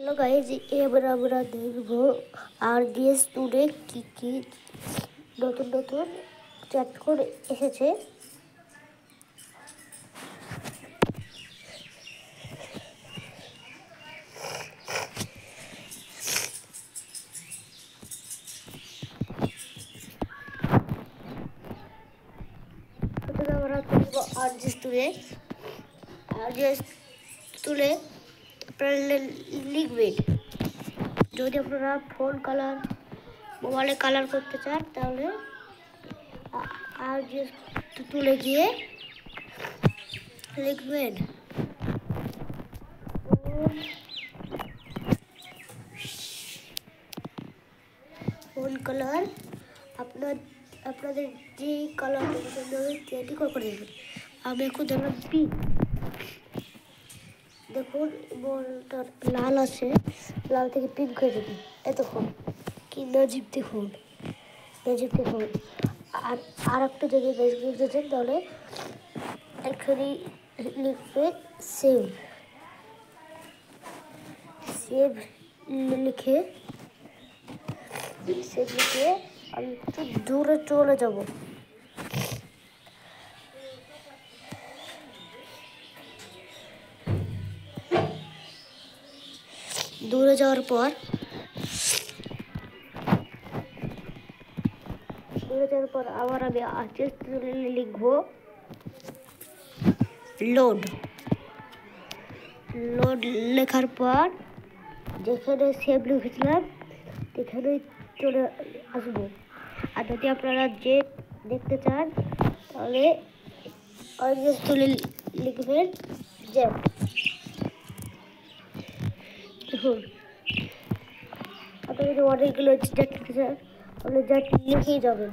Hello guys, এবার আমরা দেখবো RDS টুডে কি কি নতুন নতুন চ্যাট কোড এসেছে। প্রথমে আমরা দেখবো RDS টুডে আপনারা লিখবেন। যদি আপনারা ফোন কালার মোবাইলে কালার করতে চান তাহলে RDS টুলে গিয়ে লিখবেন ফোন কালার। আপনাদের যে কালার তৈরি করে দেবেন। আমি এখন দেখলাম পিঙ্ক। দেখুন বলটা লাল আছে, লাল থেকে পিঙ্ক হয়ে যাবে। এতক্ষণ কি নজিব দেখুন। আর একটা যদি দেখেছেন তাহলে এখানে লিখবে সেভ লিখে আমি একটু দূরে চলে যাব। দূরে যাওয়ার পর আবার আমি লিখবো লোড লেখার পর যেখানে সেভ লিখেছিলাম সেখানে চলে আসবো। আর যদি আপনারা যে দেখতে চান তাহলে লিখবেন জ্যাট। দেখুন আপনারা যদি অনেকগুলো জ্যাট লিখতে চান তাহলে জ্যাট লিখেই যাবেন।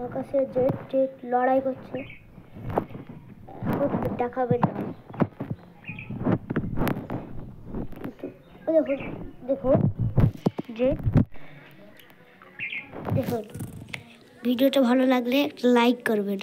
আকাশে জেট লড়াই করছে, এখন দেখাবেন না। দেখুন ভিডিওটা ভালো লাগলে লাইক করবেন।